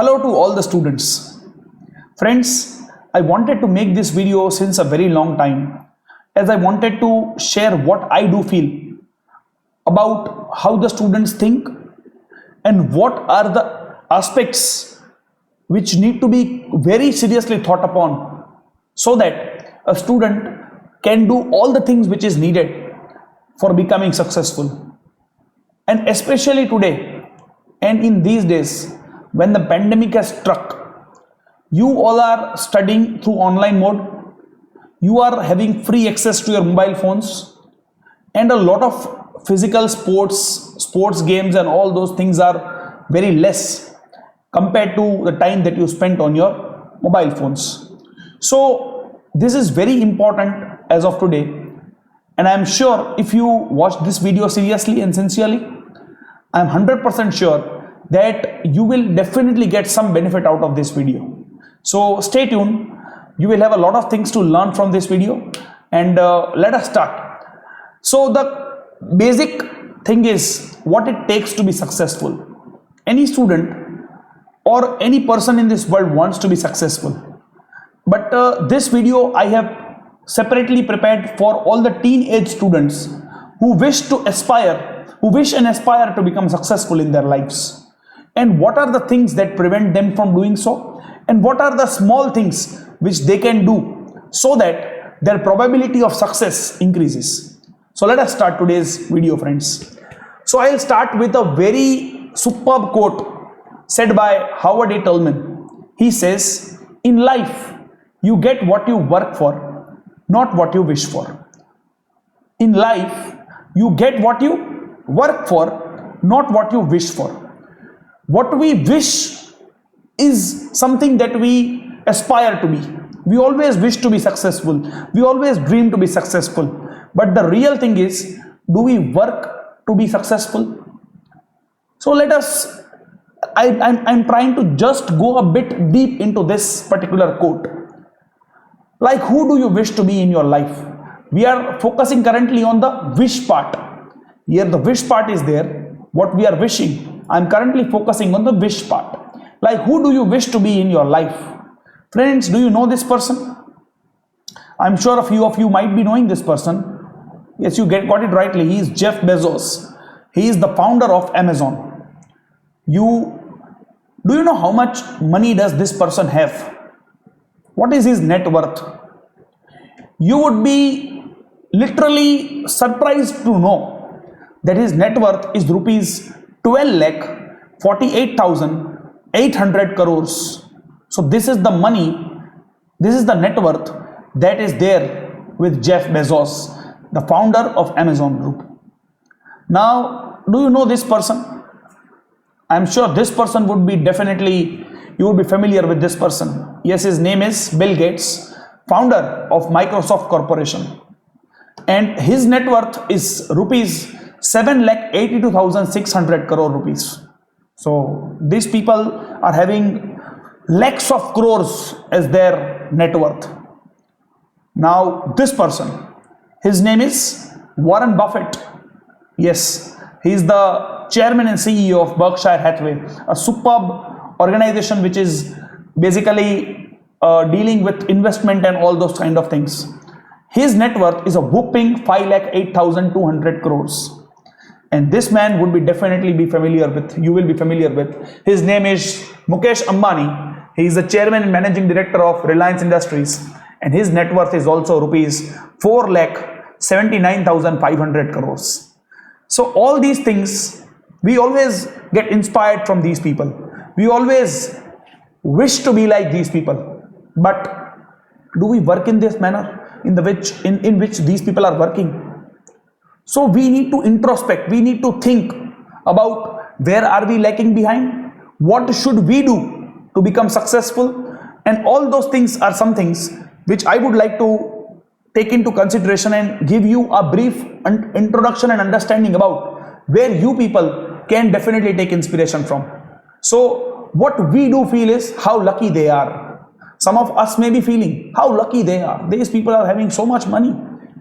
Hello to all the students. Friends, I wanted to make this video since a very long time, as I wanted to share what I do feel about how the students think and what are the aspects which need to be very seriously thought upon so that a student can do all the things which is needed for becoming successful. And especially today and in these days when the pandemic has struck, you all are studying through online mode, you are having free access to your mobile phones, and a lot of physical sports games and all those things are very less compared to the time that you spent on your mobile phones. So this is very important as of today, and I am sure if you watch this video seriously and sincerely, I am 100% sure that you will definitely get some benefit out of this video. So stay tuned, you will have a lot of things to learn from this video, and let us start. So the basic thing is what it takes to be successful. Any student or any person in this world wants to be successful, but this video I have separately prepared for all the teenage students who wish and aspire to become successful in their lives. And what are the things that prevent them from doing so? And what are the small things which they can do so that their probability of success increases? So let us start today's video, friends. So I'll start with a very superb quote said by Howard A. Tillman. He says, "In life, you get what you work for, not what you wish for." In life, you get what you work for, not what you wish for. What we wish is something that we aspire to be. We always wish to be successful. We always dream to be successful. But the real thing is, do we work to be successful? So I'm trying to just go a bit deep into this particular quote. Like, who do you wish to be in your life? We are focusing currently on the wish part. Here the wish part is there, what we are wishing. I'm currently focusing on the wish part. Like, who do you wish to be in your life? Friends, do you know this person? I'm sure a few of you might be knowing this person. Yes, you got it rightly. He is Jeff Bezos. He is the founder of Amazon. Do you know how much money does this person have? What is his net worth? You would be literally surprised to know that his net worth is rupees 12,48,800 crores. So this is the money, this is the net worth that is there with Jeff Bezos, the founder of Amazon Group. Now, do you know this person? I'm sure this person would be you would be familiar with this person. Yes, his name is Bill Gates, founder of Microsoft Corporation. And his net worth is rupees 7,82,600 crore rupees. So these people are having lakhs of crores as their net worth. Now this person, his name is Warren Buffett. Yes, he is the chairman and CEO of Berkshire Hathaway, a superb organization which is basically dealing with investment and all those kind of things. His net worth is a whopping 5,08,200 crores. And this man would be you will be familiar with. His name is Mukesh Ambani. He is the chairman and managing director of Reliance Industries. And his net worth is also rupees 4,79,500 crores. So all these things, we always get inspired from these people. We always wish to be like these people. But do we work in this manner in which these people are working? So we need to introspect, we need to think about where are we lacking behind, what should we do to become successful, and all those things are some things which I would like to take into consideration and give you a brief introduction and understanding about where you people can definitely take inspiration from. So what we do feel is how lucky they are. Some of us may be feeling how lucky they are. These people are having so much money.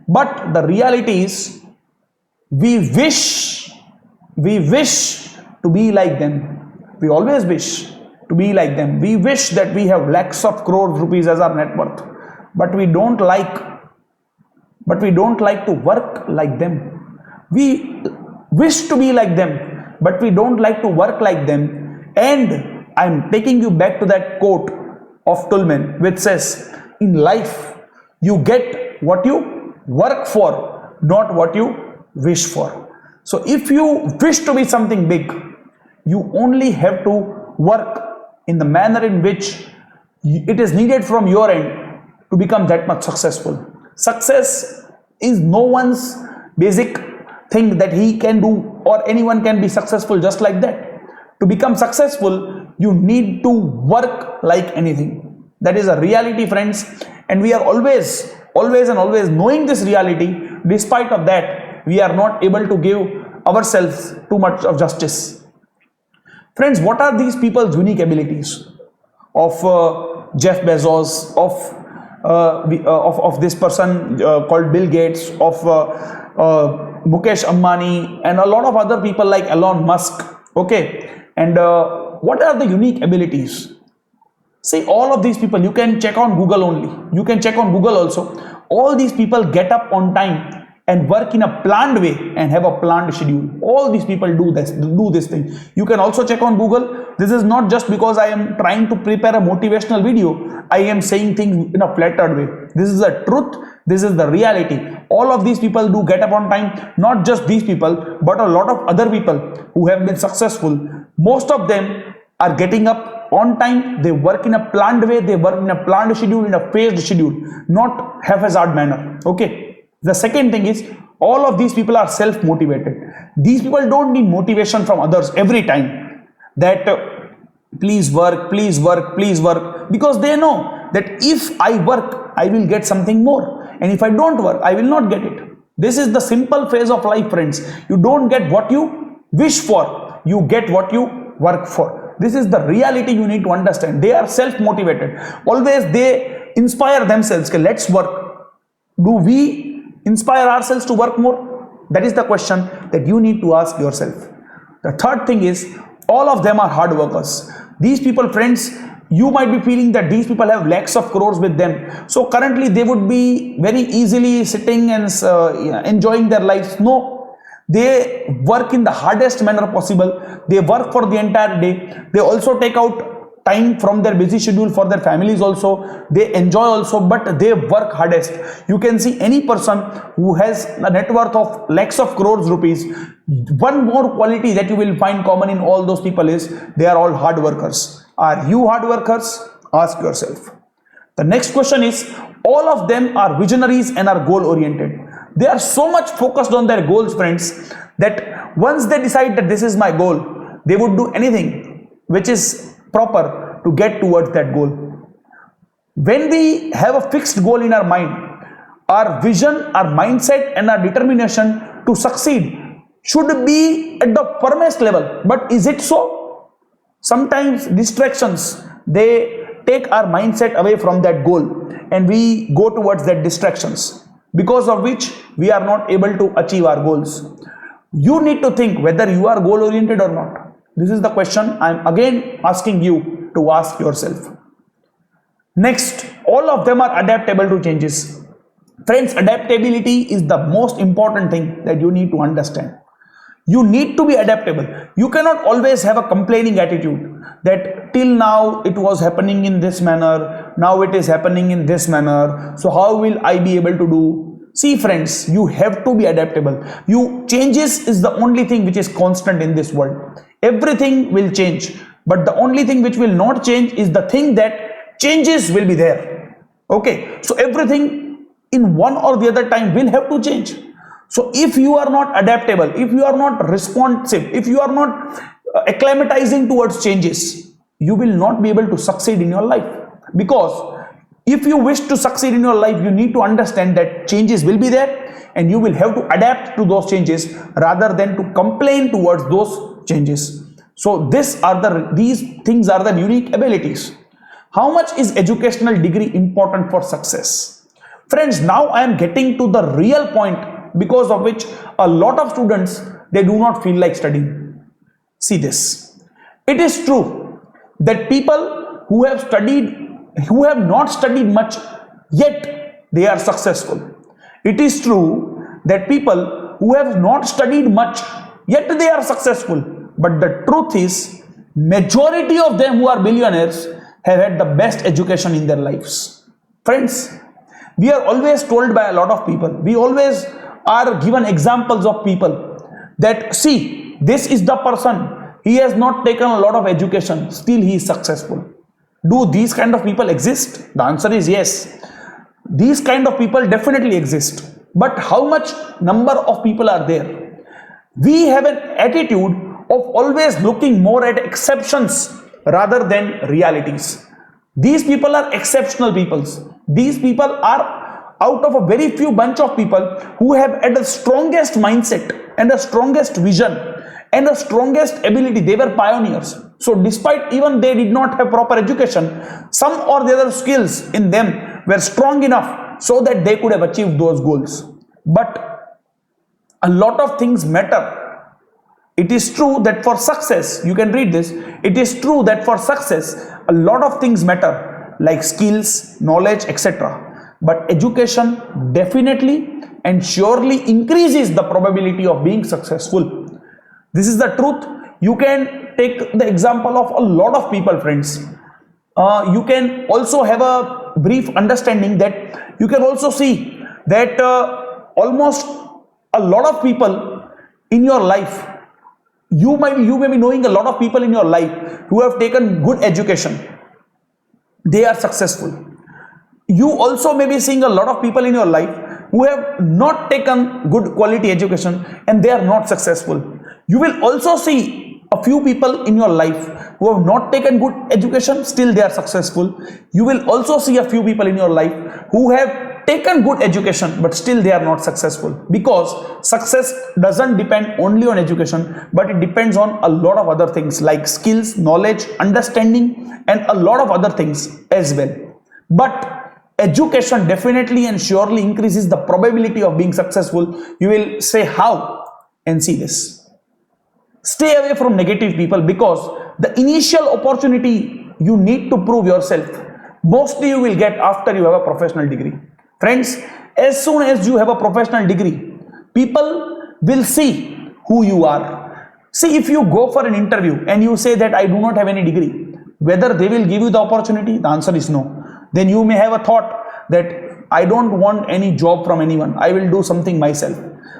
But the reality is, we wish to be like them. We always wish. to be like them. We wish that we have lakhs of crores rupees as our net worth, but we don't like to work like them. We wish to be like them, but we don't like to work like them. And I'm taking you back to that quote of Tullman, which says, in life, you get what you work for, not what you wish for. So if you wish to be something big, you only have to work in the manner in which it is needed from your end to become that much successful. Success is no one's basic thing that he can do, or anyone can be successful just like that. To become successful, you need to work like anything. That is a reality, friends, and we are always knowing this reality. Despite of that, we are not able to give ourselves too much of justice. Friends, what are these people's unique abilities? Of Jeff Bezos, of this person called Bill Gates, of Mukesh Ambani, and a lot of other people like Elon Musk. Okay, and what are the unique abilities? See, all of these people, you can check on Google only. You can check on Google also. All these people get up on time and work in a planned way and have a planned schedule. All these people do this thing. You can also check on Google. This is not just because I am trying to prepare a motivational video. I am saying things in a flattered way. This is the truth. This is the reality. All of these people do get up on time. Not just these people, but a lot of other people who have been successful. Most of them are getting up on time. They work in a planned way. They work in a planned schedule, in a phased schedule, not haphazard manner. Okay. The second thing is, all of these people are self-motivated. These people don't need motivation from others every time that please work, please work, please work, because they know that if I work, I will get something more, and if I don't work, I will not get it. This is the simple phase of life, friends. You don't get what you wish for, you get what you work for. This is the reality you need to understand. They are self-motivated. Always they inspire themselves. Okay, let's work. Do we inspire ourselves to work more? That is the question that you need to ask yourself. The third thing is, all of them are hard workers. These people, friends, you might be feeling that these people have lakhs of crores with them, so currently they would be very easily sitting and enjoying their lives. No, they work in the hardest manner possible. They work for the entire day. They also take out time from their busy schedule for their families also. They enjoy also, but they work hardest. You can see any person who has a net worth of lakhs of crores rupees, one more quality that you will find common in all those people is they are all hard workers. Are you hard workers? Ask yourself. The next question is, all of them are visionaries and are goal oriented. They are so much focused on their goals, friends, that once they decide that this is my goal, they would do anything which is proper to get towards that goal. When we have a fixed goal in our mind, our vision, our mindset, and our determination to succeed should be at the firmest level. But is it so? Sometimes distractions, they take our mindset away from that goal, and we go towards that distractions, because of which we are not able to achieve our goals. You need to think whether you are goal oriented or not. This is the question I am again asking you to ask yourself. Next, all of them are adaptable to changes. Friends, adaptability is the most important thing that you need to understand. You need to be adaptable. You cannot always have a complaining attitude that till now it was happening in this manner, now it is happening in this manner, so how will I be able to do? See, friends, you have to be adaptable. Changes is the only thing which is constant in this world. Everything will change, but the only thing which will not change is the thing that changes will be there. Okay, so everything in one or the other time will have to change. So if you are not adaptable, if you are not responsive, if you are not acclimatizing towards changes, you will not be able to succeed in your life. Because if you wish to succeed in your life, you need to understand that changes will be there, and you will have to adapt to those changes rather than to complain towards those changes. So these things are the unique abilities. How much is educational degree important for success? Friends, now I am getting to the real point because of which a lot of students, they do not feel like studying. See this. It is true that people who have not studied much, yet they are successful. It is true that people who have not studied much, yet they are successful. But the truth is, majority of them who are billionaires have had the best education in their lives. Friends, we are always told by a lot of people, we always are given examples of people that, see, this is the person, he has not taken a lot of education, still he is successful. Do these kind of people exist? The answer is yes. These kind of people definitely exist. But how much number of people are there? We have an attitude of always looking more at exceptions rather than realities. These people are exceptional peoples. These people are out of a very few bunch of people who have had the strongest mindset and the strongest vision and the strongest ability. They were pioneers. So despite even they did not have proper education, some or the other skills in them were strong enough so that they could have achieved those goals. But a lot of things matter. It is true that for success, you can read this, it is true that for success, a lot of things matter, like skills, knowledge, etc. But education definitely and surely increases the probability of being successful. This is the truth. You can take the example of a lot of people, friends. You can also have a brief understanding that you can also see that almost a lot of people in your life, you may be knowing a lot of people in your life who have taken good education. They are successful. You also may be seeing a lot of people in your life who have not taken good quality education and they are not successful. You will also see a few people in your life who have not taken good education, still they are successful. You will also see a few people in your life who have taken good education but still they are not successful, because success doesn't depend only on education, but it depends on a lot of other things like skills, knowledge, understanding, and a lot of other things as well. But education definitely and surely increases the probability of being successful. You will say how, and see this. Stay away from negative people, because the initial opportunity you need to prove yourself, mostly you will get after you have a professional degree. Friends, as soon as you have a professional degree, people will see who you are. See, if you go for an interview and you say that I do not have any degree, whether they will give you the opportunity, the answer is no. Then you may have a thought that I don't want any job from anyone, I will do something myself.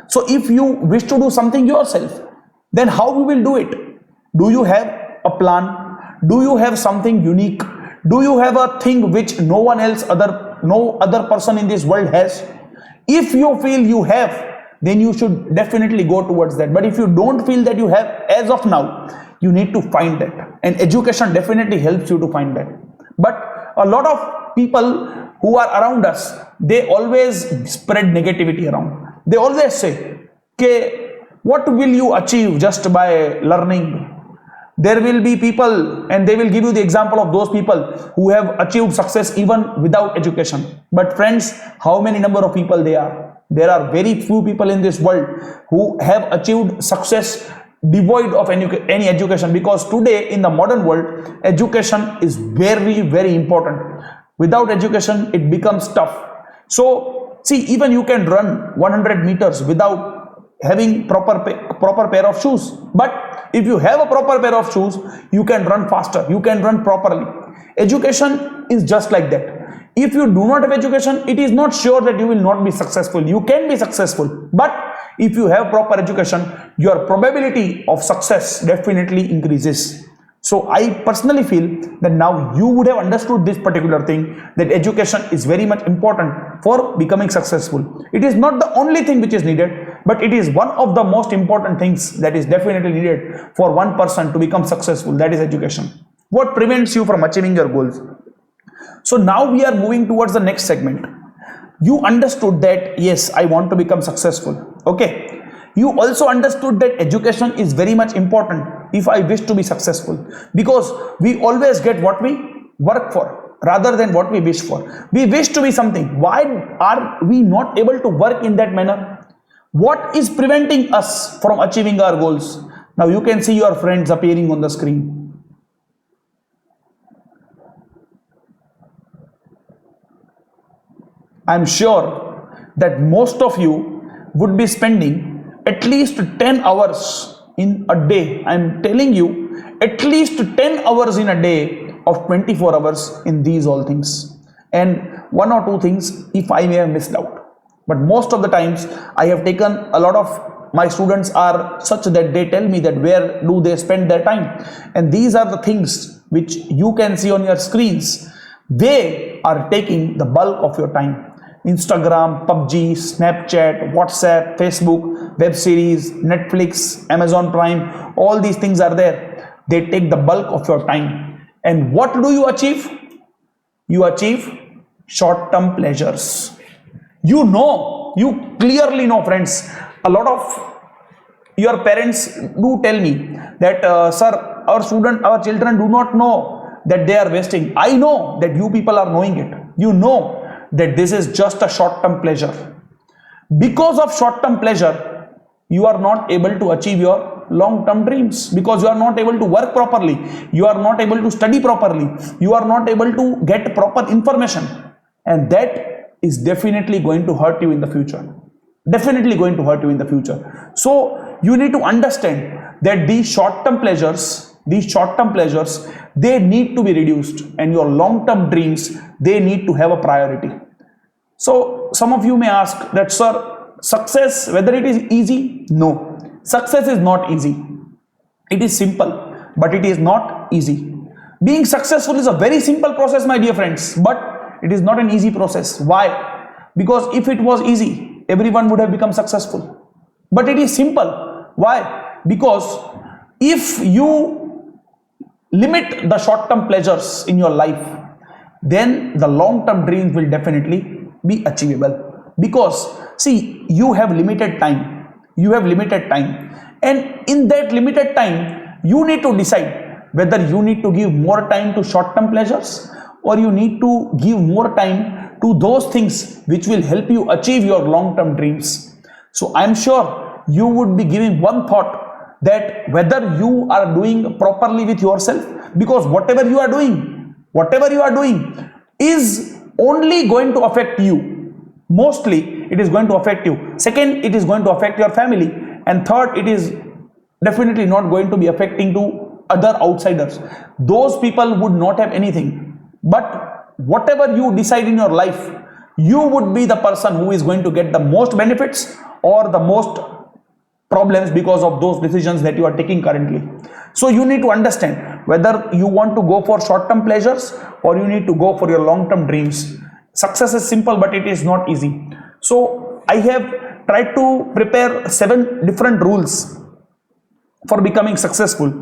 So if you wish to do something yourself, then how you will do it? Do you have a plan? Do you have something unique? Do you have a thing which no other person in this world has? If you feel you have, then you should definitely go towards that. But if you don't feel that you have as of now, you need to find that. And education definitely helps you to find that. But a lot of people who are around us, they always spread negativity around. They always say, okay, what will you achieve just by learning? There will be people, and they will give you the example of those people who have achieved success even without education. But friends, how many number of people they are? There are very few people in this world who have achieved success devoid of any education, because today in the modern world, education is very, very important. Without education, it becomes tough. So see, even you can run 100 meters without having proper pair of shoes, but if you have a proper pair of shoes, you can run faster, you can run properly. Education is just like that. If you do not have education, it is not sure that you will not be successful. You can be successful, but if you have proper education, your probability of success definitely increases. So I personally feel that now you would have understood this particular thing, that education is very much important for becoming successful. It is not the only thing which is needed, but it is one of the most important things that is definitely needed for one person to become successful, that is education. What prevents you from achieving your goals? So now we are moving towards the next segment. You understood that yes, I want to become successful. Okay. You also understood that education is very much important if I wish to be successful, because we always get what we work for rather than what we wish for. We wish to be something. Why are we not able to work in that manner? What is preventing us from achieving our goals? Now you can see your friends appearing on the screen. I'm sure that most of you would be spending at least 10 hours in a day. I'm telling you, at least 10 hours in a day of 24 hours in these all things, and one or two things if I may have missed out. But most of the times I have taken, a lot of my students are such that they tell me that where do they spend their time, and these are the things which you can see on your screens. They are taking the bulk of your time. Instagram, PUBG, Snapchat, WhatsApp, Facebook, web series, Netflix, Amazon Prime, all these things are there. They take the bulk of your time. And what do you achieve? You achieve short-term pleasures. You know, you clearly know, friends, a lot of your parents do tell me that, sir, our children do not know that they are wasting. I know that you people are knowing it. You know that this is just a short-term pleasure. Because of short-term pleasure, you are not able to achieve your long-term dreams, because you are not able to work properly, you are not able to study properly, you are not able to get proper information, and that is definitely going to hurt you in the future. Definitely going to hurt you in the future. So you need to understand that these short-term pleasures, they need to be reduced, and your long-term dreams, they need to have a priority. So some of you may ask that, sir, success, whether it is easy? No, success is not easy. It is simple, but it is not easy. Being successful is a very simple process, my dear friends, but it is not an easy process. Why? Because if it was easy, everyone would have become successful. But it is simple. Why? Because if you limit the short-term pleasures in your life, then the long-term dreams will definitely be achievable. Because see, you have limited time. And in that limited time, you need to decide whether you need to give more time to short-term pleasures, or you need to give more time to those things which will help you achieve your long-term dreams. So I'm sure you would be giving one thought, that whether you are doing properly with yourself, because whatever you are doing is only going to affect you. Mostly it is going to affect you. Second, it is going to affect your family. And third, it is definitely not going to be affecting to other outsiders. Those people would not have anything. But whatever you decide in your life, you would be the person who is going to get the most benefits or the most problems because of those decisions that you are taking currently. So you need to understand whether you want to go for short-term pleasures or you need to go for your long-term dreams. Success is simple, but it is not easy. So I have tried to prepare 7 different rules for becoming successful.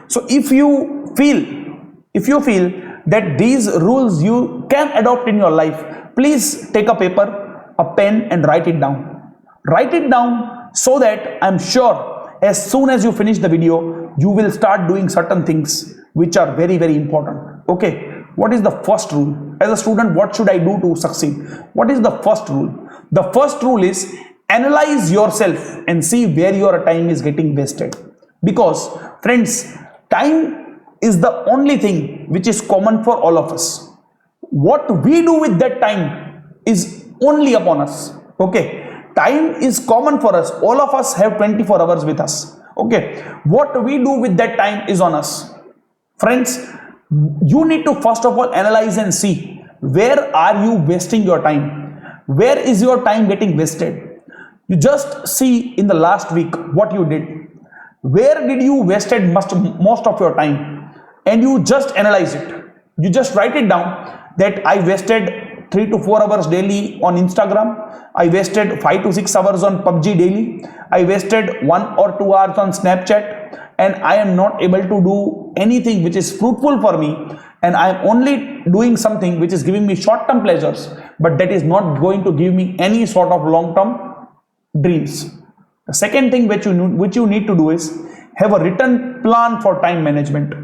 So if you feel that these rules you can adopt in your life, please take a paper, a pen, and write it down. Write it down, so that I'm sure as soon as you finish the video, you will start doing certain things which are very, very important. Okay, what is the first rule? As a student, what should I do to succeed? What is the first rule? The first rule is analyze yourself and see where your time is getting wasted. Because friends, time is the only thing which is common for all of us. What we do with that time is only upon us. Okay, time is common for us. All of us have 24 hours with us. Okay, what we do with that time is on us. Friends, you need to first of all analyze and see where are you wasting your time. Where is your time getting wasted? You just see in the last week what you did. Where did you wasted most of your time? And you just analyze it. You just write it down that I wasted 3 to 4 hours daily on Instagram. I wasted 5 to 6 hours on PUBG daily. I wasted 1 or 2 hours on Snapchat, and I am not able to do anything which is fruitful for me, and I am only doing something which is giving me short-term pleasures, but that is not going to give me any sort of long-term dreams. The second thing which you need to do is have a written plan for time management.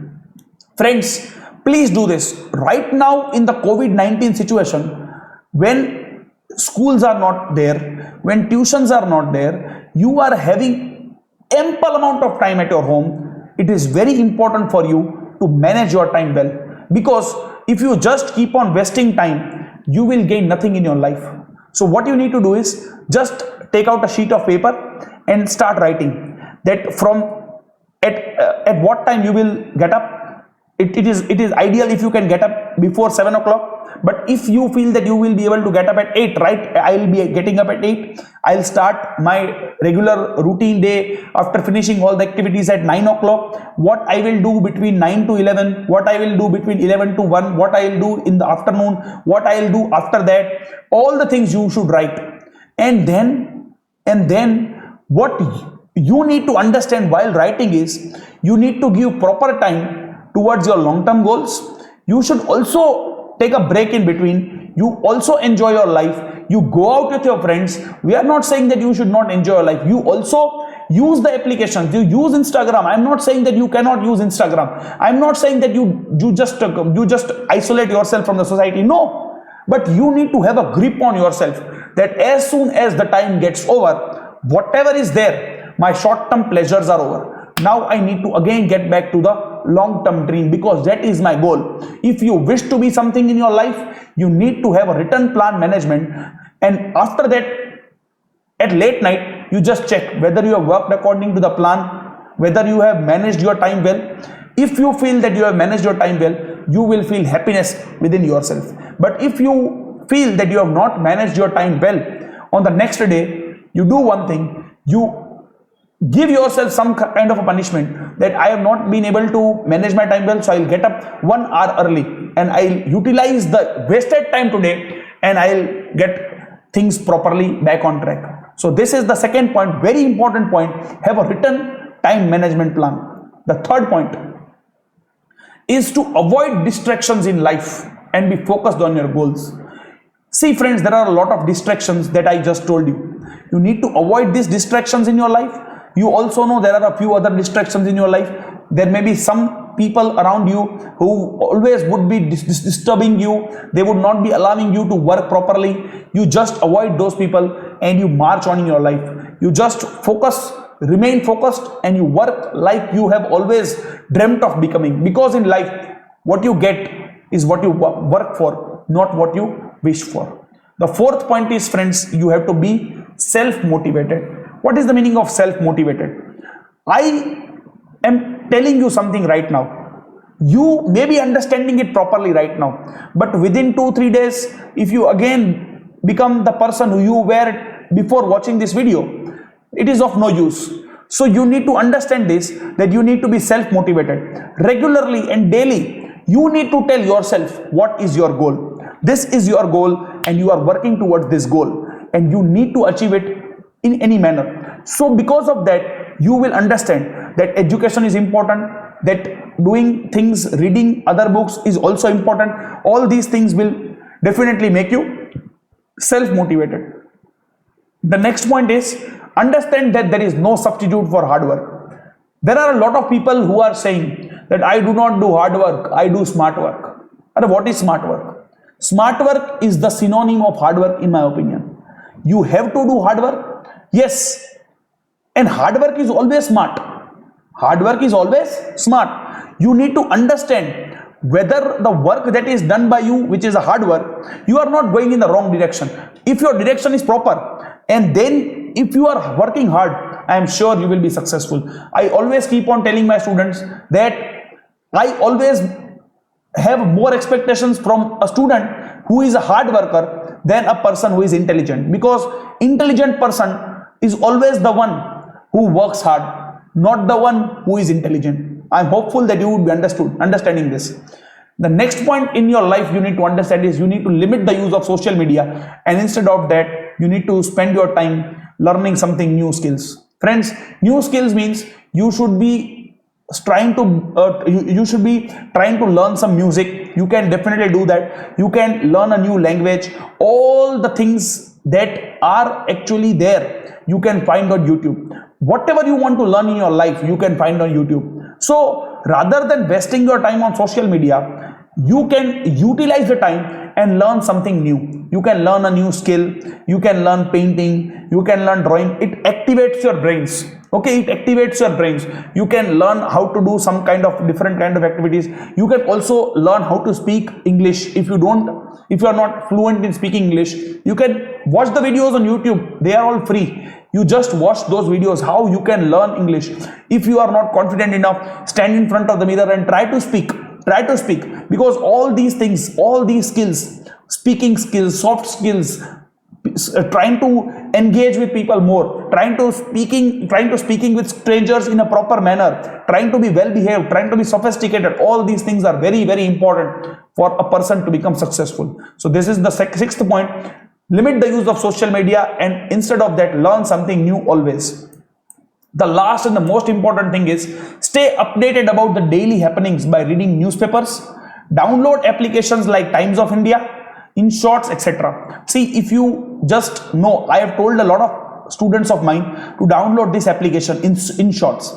Friends, please do this. Right now in the COVID-19 situation, when schools are not there, when tuitions are not there, you are having ample amount of time at your home. It is very important for you to manage your time well, because if you just keep on wasting time, you will gain nothing in your life. So what you need to do is just take out a sheet of paper and start writing that from at what time you will get up. It is ideal if you can get up before 7 o'clock. But if you feel that you will be able to get up at 8, right? I will be getting up at 8. I'll start my regular routine day after finishing all the activities at 9 o'clock. What I will do between 9 to 11, what I will do between 11 to 1, what I will do in the afternoon, what I will do after that, all the things you should write. And then what you need to understand while writing is, you need to give proper time towards your long-term goals. You should also take a break in between. You also enjoy your life. You go out with your friends. We are not saying that you should not enjoy your life. You also use the applications. You use Instagram. I'm not saying that you cannot use Instagram. I'm not saying that you just isolate yourself from the society. No, but you need to have a grip on yourself that as soon as the time gets over, whatever is there, my short-term pleasures are over. Now I need to again get back to the long-term dream, because that is my goal. If you wish to be something in your life, you need to have a written plan management, and after that, at late night, you just check whether you have worked according to the plan, whether you have managed your time well. If you feel that you have managed your time well, you will feel happiness within yourself. But if you feel that you have not managed your time well, on the next day, you do one thing, you give yourself some kind of a punishment that I have not been able to manage my time well, so I'll get up 1 hour early and I'll utilize the wasted time today and I'll get things properly back on track. So this is the second point, very important point. Have a written time management plan. The third point is to avoid distractions in life and be focused on your goals. See friends, there are a lot of distractions that I just told you. You need to avoid these distractions in your life. You also know there are a few other distractions in your life. There may be some people around you who always would be disturbing you. They would not be allowing you to work properly. You just avoid those people and you march on in your life. You just focus, remain focused, and you work like you have always dreamt of becoming. Because in life, what you get is what you work for, not what you wish for. The fourth point is, friends, you have to be self-motivated. What is the meaning of self-motivated? I am telling you something right now. You may be understanding it properly right now, but within 2-3 days, if you again become the person who you were before watching this video, it is of no use. So you need to understand this, that you need to be self-motivated. Regularly and daily, you need to tell yourself what is your goal. This is your goal and you are working towards this goal and you need to achieve it in any manner. So because of that, you will understand that education is important, that doing things, reading other books is also important. All these things will definitely make you self-motivated. The next point is, understand that there is no substitute for hard work. There are a lot of people who are saying that I do not do hard work, I do smart work. And what is smart work? Smart work is the synonym of hard work in my opinion. You have to do hard work. Yes, and hard work is always smart. Hard work is always smart. You need to understand whether the work that is done by you, which is a hard work, you are not going in the wrong direction. If your direction is proper, and then if you are working hard, I am sure you will be successful. I always keep on telling my students that I always have more expectations from a student who is a hard worker than a person who is intelligent, because intelligent person is always the one who works hard, not the one who is intelligent. I am hopeful that you would be understanding this. The next point in your life you need to understand is, you need to limit the use of social media, and instead of that, you need to spend your time learning something new skills. Friends, new skills means you should be trying to learn some music. You can definitely do that. You can learn a new language. All the things that are actually there, you can find on YouTube. Whatever you want to learn in your life, you can find on YouTube. So rather than wasting your time on social media, you can utilize the time and learn something new. You can learn a new skill. You can learn painting. You can learn drawing. It activates your brains. Okay, it activates your brains. You can learn how to do some kind of different kind of activities. You can also learn how to speak English. If you are not fluent in speaking English, you can watch the videos on YouTube. They are all free. You just watch those videos, how you can learn English. If you are not confident enough, stand in front of the mirror and try to speak. Try to speak, because all these things, all these skills, speaking skills, soft skills, trying to engage with people more, trying to speaking with strangers in a proper manner, trying to be well behaved, trying to be sophisticated, all these things are very, very important for a person to become successful. So this is the sixth point. Limit the use of social media, and instead of that, learn something new always. The last and the most important thing is stay updated about the daily happenings by reading newspapers, download applications like Times of India, in shorts, etc. See, if you just know, I have told a lot of students of mine to download this application in shorts.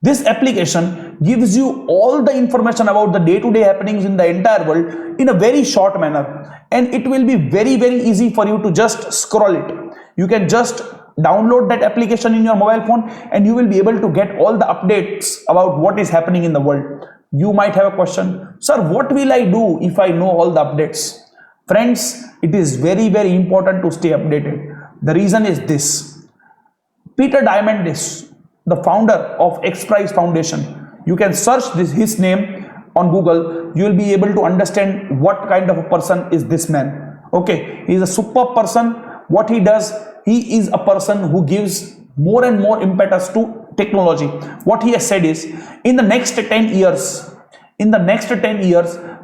This application gives you all the information about the day-to-day happenings in the entire world in a very short manner, and it will be very, very easy for you to just scroll it. You can just download that application in your mobile phone and you will be able to get all the updates about what is happening in the world. You might have a question, sir, what will I do if I know all the updates? Friends, it is very, very important to stay updated. The reason is this: Peter Diamandis, the founder of Xprize Foundation, you can search his name on Google. You will be able to understand what kind of a person is this man. Okay, he is a superb person. What he does, he is a person who gives more and more impetus to technology. What he has said is, in the next 10 years,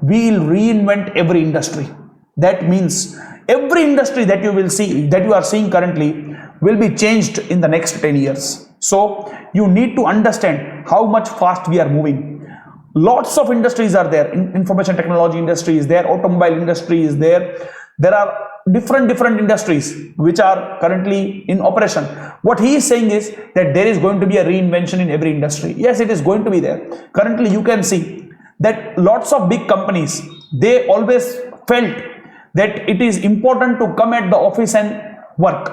we will reinvent every industry. That means every industry that you will see, that you are seeing currently, will be changed in the next 10 years. So you need to understand how much fast we are moving. Lots of industries are there. Information technology industry is there, automobile industry is there. There are different industries which are currently in operation. What he is saying is that there is going to be a reinvention in every industry. Yes, it is going to be there. Currently you can see that lots of big companies, they always felt that it is important to come at the office and work,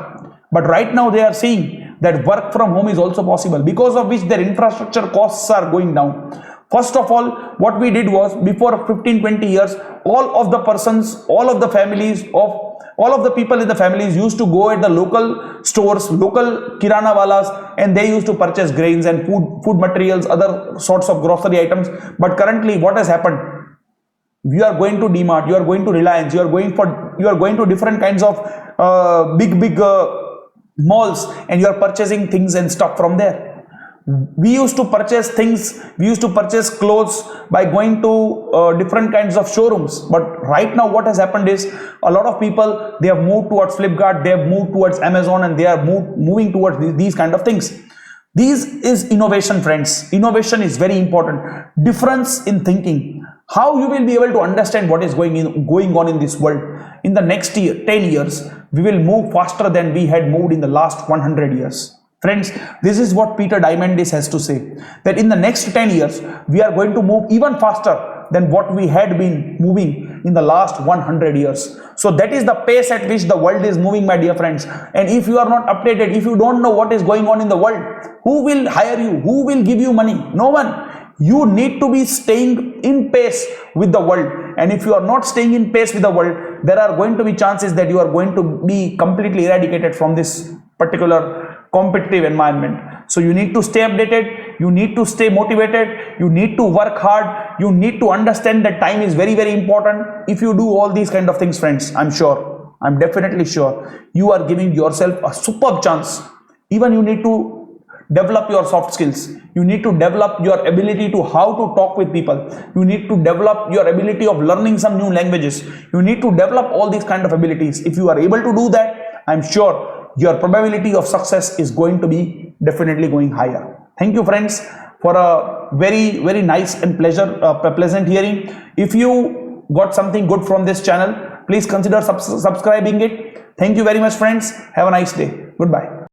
but right now they are seeing that work from home is also possible, because of which their infrastructure costs are going down. First of all, what we did was, before 15-20 years, all of the people in the families used to go at the local stores, local kirana walas, and they used to purchase grains and food materials, other sorts of grocery items. But currently what has happened? You are going to DMart, you are going to Reliance, you are going to different kinds of big malls, and you are purchasing things and stuff from there. We used to purchase things, we used to purchase clothes by going to different kinds of showrooms. But right now what has happened is, a lot of people, they have moved towards Flipkart, they have moved towards Amazon, and they are moving towards these kind of things. This is innovation, friends. Innovation is very important. Difference in thinking. How you will be able to understand what is going on in this world. In the next 10 years, we will move faster than we had moved in the last 100 years. Friends, this is what Peter Diamandis has to say, that in the next 10 years, we are going to move even faster than what we had been moving in the last 100 years. So that is the pace at which the world is moving, my dear friends. And if you are not updated, if you don't know what is going on in the world, who will hire you? Who will give you money? No one. You need to be staying in pace with the world. And if you are not staying in pace with the world, there are going to be chances that you are going to be completely eradicated from this particular competitive environment. So you need to stay updated, you need to stay motivated, you need to work hard, you need to understand that time is very, very important. If you do all these kind of things, friends, I'm definitely sure you are giving yourself a superb chance. Even you need to develop your soft skills. You need to develop your ability to how to talk with people. You need to develop your ability of learning some new languages. You need to develop all these kind of abilities. If you are able to do that, I'm sure your probability of success is going to be definitely going higher. Thank you, friends, for a very, very nice and pleasant hearing. If you got something good from this channel, please consider subscribing it. Thank you very much, friends. Have a nice day. Goodbye.